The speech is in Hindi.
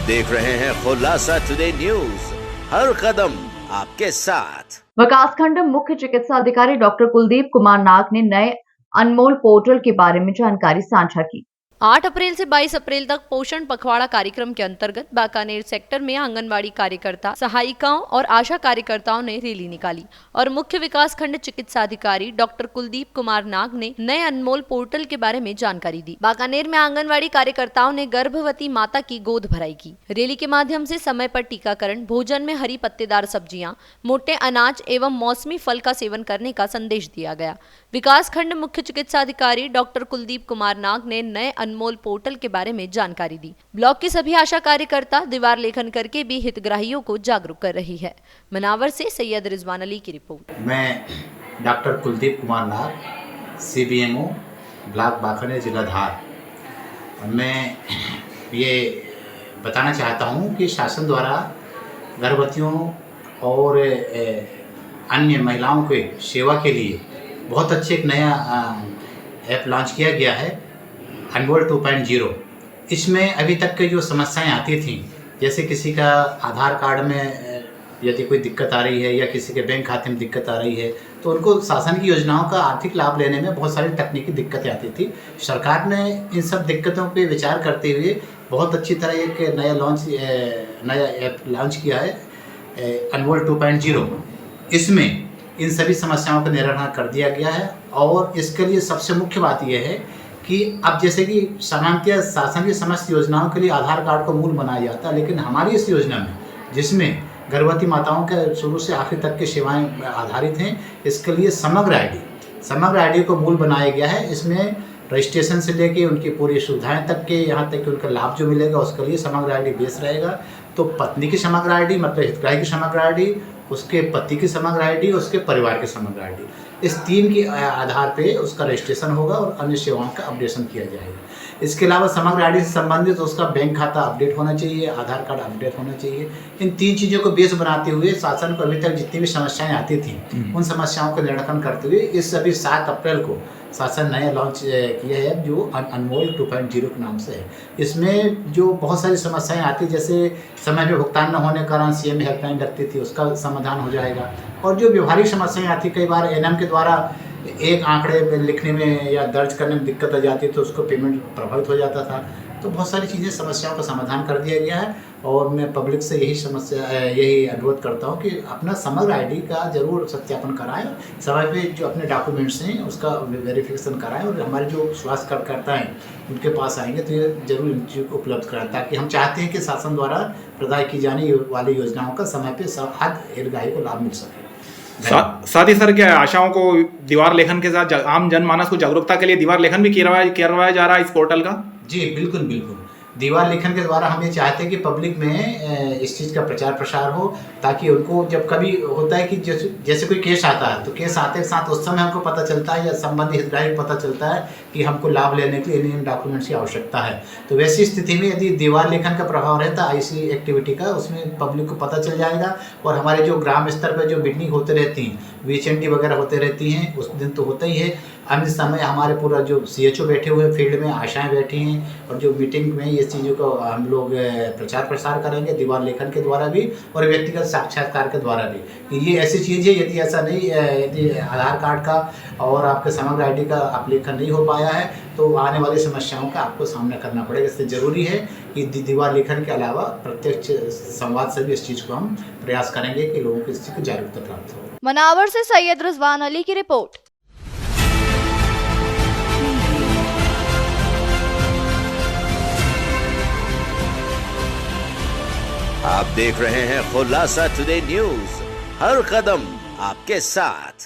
देख रहे हैं खुलासा टुडे न्यूज, हर कदम आपके साथ। विकासखंड मुख्य चिकित्सा अधिकारी डॉक्टर कुलदीप कुमार नाग ने नए अनमोल पोर्टल के बारे में जानकारी साझा की। 8 अप्रैल से 22 अप्रैल तक पोषण पखवाड़ा कार्यक्रम के अंतर्गत बीकानेर सेक्टर में आंगनवाड़ी कार्यकर्ता, सहायिकाओं और आशा कार्यकर्ताओं ने रैली निकाली और मुख्य विकास खंड चिकित्सा अधिकारी डॉक्टर कुलदीप कुमार नाग ने नए अनमोल पोर्टल के बारे में जानकारी दी। बीकानेर में आंगनवाड़ी कार्यकर्ताओं ने गर्भवती माता की गोद भराई की। रैली के माध्यम से समय पर टीकाकरण, भोजन में हरी पत्तेदार सब्जियां, मोटे अनाज एवं मौसमी फल का सेवन करने का संदेश दिया गया। विकास खंड मुख्य चिकित्सा अधिकारी डॉक्टर कुलदीप कुमार नाग ने नए अनमोल पोर्टल के बारे में जानकारी दी। ब्लॉक की सभी आशा कार्यकर्ता दीवार लेखन करके भी हितग्राहियों को जागरूक कर रही है। मनावर से सैयद रिजवान अली की रिपोर्ट। मैं डॉक्टर कुलदीप कुमार नाग, CBMO ब्लॉक बीकानेर जिला धार। मैं ये बताना चाहता हूँ कि शासन द्वारा गर्भवतियों और अन्य महिलाओं के सेवा के लिए बहुत अच्छे एक नया ऐप लॉन्च किया गया है, अनमोल 2.0। इसमें अभी तक के जो समस्याएं आती थी, जैसे किसी का आधार कार्ड में यदि कोई दिक्कत आ रही है या किसी के बैंक खाते में दिक्कत आ रही है, तो उनको शासन की योजनाओं का आर्थिक लाभ लेने में बहुत सारी तकनीकी दिक्कतें आती थी। सरकार ने इन सब दिक्कतों पे विचार करते हुए बहुत अच्छी तरह एक नया ऐप लॉन्च किया है, अनमोल 2.0। इसमें इन सभी समस्याओं का निराकरण कर दिया गया है और इसके लिए सबसे मुख्य बात यह है कि अब जैसे कि सामान्यतः शासन की समस्त योजनाओं के लिए आधार कार्ड को मूल बनाया जाता है, लेकिन हमारी इस योजना में, जिसमें गर्भवती माताओं के शुरू से आखिर तक की सेवाएं आधारित हैं, इसके लिए समग्र आईडी को मूल बनाया गया है। इसमें रजिस्ट्रेशन से लेके उनकी पूरी सुविधाएं तक के, यहाँ तक कि उनका लाभ जो मिलेगा उसके लिए समग्र आईडी बेस रहेगा। तो पत्नी की समग्र आईडी मतलब हितग्राही की समग्र आईडी, उसके पति की समग्र आईडी, उसके परिवार की समग्र आईडी, इस 3 के आधार पे उसका रजिस्ट्रेशन होगा और अन्य सेवाओं का अपडेशन किया जाएगा। इसके अलावा समग्र आईडी से संबंधित उसका बैंक खाता अपडेट होना चाहिए, आधार कार्ड अपडेट होना चाहिए। इन 3 चीज़ों को बेस बनाते हुए शासन को अभी तक जितनी भी समस्याएं आती थी, उन समस्याओं का निराकरण करते हुए इस अभी 7 अप्रैल को शासन नया लॉन्च किया है, जो अनमोल 2.0 के नाम से है। इसमें जो बहुत सारी समस्याएं आती, जैसे समय पे भुगतान न होने के कारण CM हेल्पलाइन रखती थी, उसका समाधान हो जाएगा। और जो व्यवहारिक समस्याएं आती, कई बार NM के द्वारा एक आंकड़े में लिखने में या दर्ज करने में दिक्कत आ जाती, तो उसको पेमेंट प्रभावित हो जाता था। तो बहुत सारी चीज़ें, समस्याओं का समाधान कर दिया गया है और मैं पब्लिक से यही अनुरोध करता हूँ कि अपना समग्र आईडी का जरूर सत्यापन कराएं, समय पे जो अपने डॉक्यूमेंट्स हैं उसका वेरिफिकेशन कराएं और हमारे जो स्वास्थ्य कार्यकर्ता हैं उनके पास आएंगे तो ये जरूर इन चीज़ को उपलब्ध कराएं, ताकि हम चाहते हैं कि शासन द्वारा प्रदान की जाने वाली योजनाओं का समय पर हर हितग्राही को लाभ मिल सके। साथ ही सर, क्या आशाओं को दीवार लेखन के साथ आम जनमानस को जागरूकता के लिए दीवार लेखन भी करवाया जा रहा है इस पोर्टल का? जी बिल्कुल। दीवार लेखन के द्वारा हम ये चाहते हैं कि पब्लिक में इस चीज़ का प्रचार प्रसार हो, ताकि उनको जब कभी होता है कि जैसे कोई केस आता है, तो केस आते के साथ उस समय हमको पता चलता है या संबंधित हितग्राही को पता चलता है कि हमको लाभ लेने के लिए इन डॉक्यूमेंट्स की आवश्यकता है। तो वैसी स्थिति में यदि दीवार लेखन का प्रभाव रहता है ऐसी एक्टिविटी का, उसमें पब्लिक को पता चल जाएगा। और हमारे जो ग्राम स्तर पर जो मीटिंग होते रहती हैं, VHND वगैरह होते रहती हैं, उस दिन तो होता ही है। अन्य समय हमारे पूरा जो CHO बैठे हुए फील्ड में, आशाएं बैठी हैं, और जो मीटिंग में ये चीज़ों को हम लोग प्रचार प्रसार करेंगे दीवार लेखन के द्वारा भी और व्यक्तिगत साक्षात्कार के द्वारा भी, कि ये ऐसी चीज़ है, यदि ऐसा नहीं, यदि आधार कार्ड का और आपके समग्र आईडी का अपलेखन नहीं हो पाया है तो आने वाली समस्याओं का आपको सामना करना पड़ेगा। इसलिए ज़रूरी है कि दीवार लेखन के अलावा प्रत्यक्ष संवाद से भी इस चीज़ को हम प्रयास करेंगे कि लोगों को इस चीज़ की जागरूकता प्राप्त हो। मनावर से सैयद रिजवान अली की रिपोर्ट। आप देख रहे हैं खुलासा टुडे न्यूज, हर कदम आपके साथ।